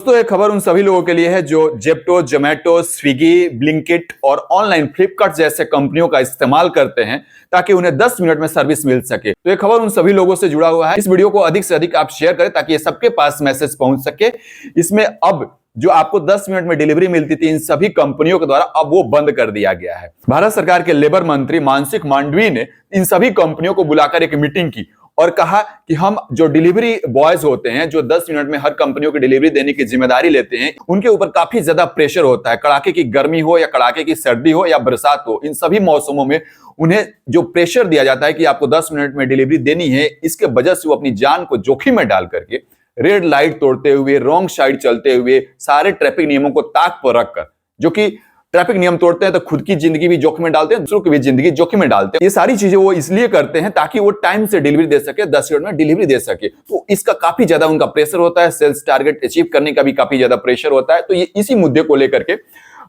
दोस्तों ये खबर उन सभी लोगों के लिए है जो जेप्टो, जोमैटो, स्विगी, ब्लिंकिट और ऑनलाइन फ्लिपकार्ट जैसे कंपनियों का इस्तेमाल करते हैं ताकि उन्हें 10 मिनट में सर्विस मिल सके। तो ये खबर उन सभी लोगों से जुड़ा हुआ है। इस वीडियो को अधिक से अधिक आप शेयर करें ताकि ये सबके पास मैसेज पहुंच सके। इसमें अब जो आपको 10 मिनट में डिलीवरी मिलती थी इन सभी कंपनियों के द्वारा अब वो बंद कर दिया गया है। भारत सरकार के लेबर मंत्री मानसुख मांडवीय ने इन सभी कंपनियों को बुलाकर एक मीटिंग की और कहा कि हम जो डिलीवरी बॉयज होते हैं जो 10 मिनट में हर कंपनियों की डिलीवरी देने की जिम्मेदारी लेते हैं, उनके ऊपर काफी ज्यादा प्रेशर होता है। कड़ाके की गर्मी हो या कड़ाके की सर्दी हो या बरसात हो, इन सभी मौसमों में उन्हें जो प्रेशर दिया जाता है कि आपको 10 मिनट में डिलीवरी देनी है, इसके वजह से वो अपनी जान को जोखिम में डाल करके रेड लाइट तोड़ते हुए, रॉन्ग साइड चलते हुए, सारे ट्रैफिक नियमों को ताक पर रखकर, जो कि ट्रैफिक नियम तोड़ते हैं तो खुद की जिंदगी भी जोखिम में डालते हैं, दूसरों की भी जिंदगी जोखिम में डालते हैं। ये सारी चीजें वो इसलिए करते हैं ताकि वो टाइम से डिलीवरी दे सके, 10 मिनट में डिलीवरी दे सके। तो इसका काफी ज्यादा उनका प्रेशर होता है, सेल्स टारगेट अचीव करने का भी काफी ज्यादा प्रेशर होता है। तो ये इसी मुद्दे को लेकर के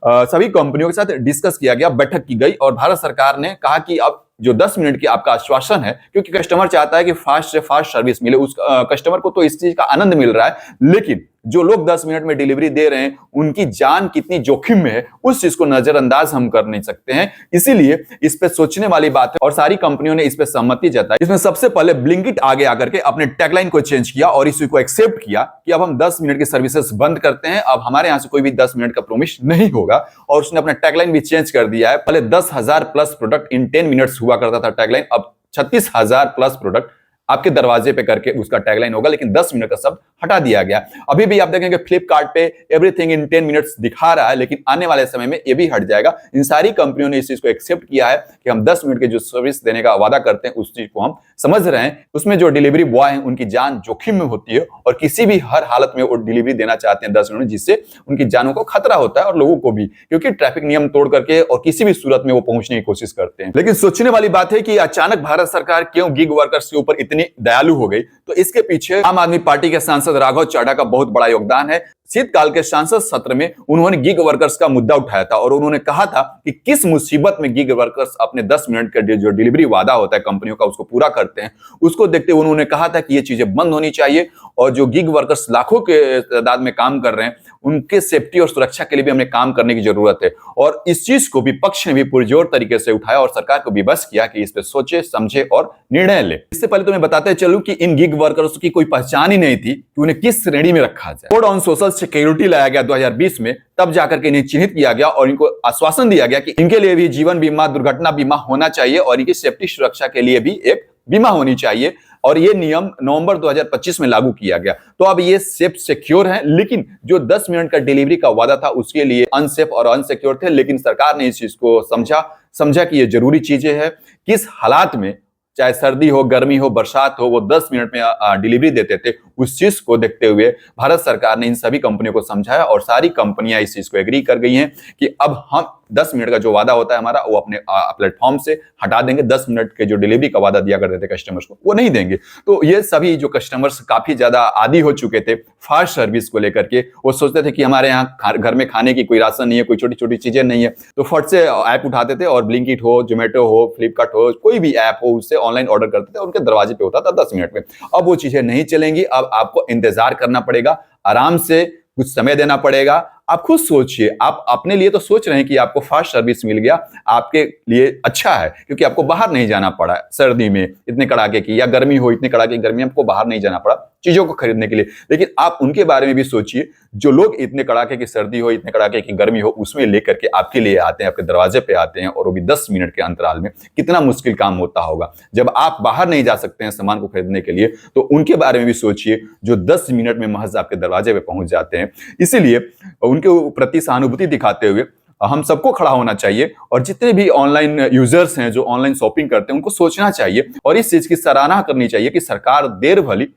सभी कंपनियों के साथ डिस्कस किया गया, बैठक की गई और भारत सरकार ने कहा कि अब जो 10 मिनट की आपका आश्वासन है, क्योंकि कस्टमर चाहता है कि फास्ट से फास्ट सर्विस मिले, उस कस्टमर को तो इस चीज का आनंद मिल रहा है, लेकिन जो लोग 10 मिनट में डिलीवरी दे रहे हैं उनकी जान कितनी जोखिम में है उस चीज को नजरअंदाज हम कर नहीं सकते हैं। इसीलिए इस पे सोचने वाली बात है और सारी कंपनियों ने इस पे सहमति जताई। इसमें सबसे पहले ब्लिंकिट आगे आकर के अपने टैगलाइन को चेंज किया और इस को एक्सेप्ट किया कि अब हम 10 मिनट की सर्विसेज बंद करते हैं, अब हमारे यहां से कोई भी 10 मिनट का प्रोमिस नहीं होगा। और उसने अपना टैगलाइन भी चेंज कर दिया है। पहले 10,000 प्लस प्रोडक्ट इन 10 मिनट्स हुआ करता था टैगलाइन, अब 36,000 प्लस प्रोडक्ट आपके दरवाजे पे करके उसका टैगलाइन होगा, लेकिन 10 मिनट का सब हटा दिया गया। अभी भी आप देखेंगे फ्लिपकार्ट पे एवरीथिंग इन 10 मिनट्स दिखा रहा है, लेकिन आने वाले समय में ये भी हट जाएगा। इन सारी कंपनियों ने इस चीज को एक्सेप्ट किया है कि हम 10 मिनट के जो सर्विस देने का वादा करते हैं उस चीज को हम समझ रहे हैं। उसमें जो डिलीवरी बॉय है उनकी जान जोखिम में होती है और किसी भी हर हालत में वो डिलीवरी देना चाहते हैं 10 मिनट में, जिससे उनकी जानों को खतरा होता है और लोगों को भी, क्योंकि ट्रैफिक नियम तोड़ करके और किसी भी सूरत में वो पहुंचने की कोशिश करते हैं। लेकिन सोचने वाली बात है कि अचानक भारत सरकार क्यों गिग वर्कर्स के ऊपर इतनी दयालु हो गई। तो इसके पीछे आम आदमी पार्टी के सांसद राघव चड्ढा का बहुत बड़ा योगदान है। शीतकाल के सांसद सत्र में उन्होंने गिग वर्कर्स का मुद्दा उठाया था और उन्होंने कहा था कि किस मुसीबत में गिग वर्कर्स अपने 10 मिनट का जो डिलीवरी वादा होता है कंपनियों का उसको पूरा करते हैं। उसको देखते हुए उन्होंने कहा था कि ये चीजें बंद होनी चाहिए और जो गिग वर्कर्स लाखों के तादाद में काम कर रहे हैं उनके सेफ्टी और सुरक्षा के लिए भी हमें काम करने की जरूरत है। और इस चीज को विपक्ष ने भी पुरजोर तरीके से उठाया और सरकार को विवश किया कि इस पे सोचे, समझे और निर्णय ले। इससे पहले तो मैं बताते चलूं कि इन गिग वर्कर्स की कोई पहचान ही नहीं थी कि उन्हें किस श्रेणी में रखा जाए। कोड ऑन सोशल सिक्योरिटी लाया गया 2020 में, तब जाकर के इन्हें चिन्हित किया गया और इनको आश्वासन दिया गया कि इनके लिए भी जीवन बीमा, दुर्घटना बीमा होना चाहिए और इनकी सेफ्टी सुरक्षा के लिए भी एक बीमा होनी चाहिए। और ये नियम नवंबर 2025 में लागू किया गया। तो अब ये सेफ सिक्योर है, लेकिन जो 10 मिनट का डिलीवरी का वादा था उसके लिए अनसेफ और अनसिक्योर थे। लेकिन सरकार ने इस चीज को समझा कि ये जरूरी चीजें हैं। किस हालात में, चाहे सर्दी हो, गर्मी हो, बरसात हो, वो 10 मिनट में डिलीवरी देते थे, उस चीज को देखते हुए भारत सरकार ने इन सभी कंपनियों को समझाया और सारी कंपनियां इस चीज को एग्री कर गई हैं कि अब हम 10 मिनट का जो वादा होता है हमारा वो अपने प्लेटफॉर्म से हटा देंगे। 10 मिनट के जो डिलीवरी का वादा दिया करते थे कस्टमर्स को वो नहीं देंगे। तो ये सभी जो कस्टमर्स काफी ज्यादा आदी हो चुके थे फास्ट सर्विस को लेकर के, वो सोचते थे कि हमारे यहाँ घर में खाने की कोई राशन नहीं है, कोई छोटी छोटी चीजें नहीं है, तो फट से ऐप उठाते थे और ब्लिंकिट हो, जोमैटो हो, फ्लिपकार्ट हो, कोई भी ऐप हो उससे ऑनलाइन ऑर्डर करते थे, उनके दरवाजे पे होता था 10 मिनट में। अब वो चीजें नहीं चलेंगी। अब आपको इंतजार करना पड़ेगा, आराम से कुछ समय देना पड़ेगा। आप खुद सोचिए, आप अपने लिए तो सोच रहे हैं कि आपको फास्ट सर्विस मिल गया, आपके लिए अच्छा है क्योंकि आपको बाहर नहीं जाना पड़ा सर्दी में इतने कड़ाके की, या गर्मी हो इतने कड़ाके की गर्मी, आपको बाहर नहीं जाना पड़ा चीजों को खरीदने के लिए। लेकिन आप उनके बारे में भी सोचिए जो लोग इतने कड़ाके की सर्दी हो, इतने कड़ाके की गर्मी हो, उसमें लेकर के आपके लिए आते हैं, आपके दरवाजे पे आते हैं और वो भी 10 मिनट के अंतराल में। कितना मुश्किल काम होता होगा जब आप बाहर नहीं जा सकते हैं सामान को खरीदने के लिए। तो उनके बारे में भी सोचिए जो 10 मिनट में महज आपके दरवाजे पे पहुंच जाते हैं। इसीलिए उनके प्रति सहानुभूति दिखाते हुए हम सबको खड़ा होना चाहिए और जितने भी ऑनलाइन यूजर्स हैं जो ऑनलाइन शॉपिंग करते हैं उनको सोचना चाहिए और इस चीज की सराहना करनी चाहिए कि सरकार देर भली,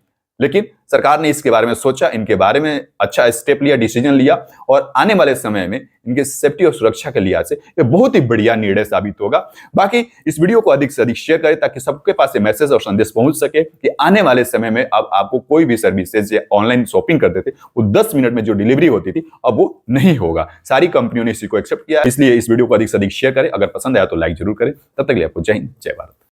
लेकिन सरकार ने इसके बारे में सोचा, इनके बारे में अच्छा स्टेप लिया, डिसीजन लिया और आने वाले समय में इनके सेफ्टी और सुरक्षा के लिहाज से ये बहुत ही बढ़िया निर्णय साबित होगा। बाकी इस वीडियो को अधिक से अधिक शेयर करें ताकि सबके पास ये मैसेज और संदेश पहुंच सके कि आने वाले समय में अब आपको कोई भी सर्विसेज ऑनलाइन शॉपिंग करते थे वो 10 मिनट में जो डिलीवरी होती थी अब वो नहीं होगा। सारी कंपनियों ने इसी को एक्सेप्ट किया, इसलिए इस वीडियो को अधिक से अधिक शेयर करें। अगर पसंद आया तो लाइक जरूर करें। तब तक के लिए आपको जय हिंद, जय भारत।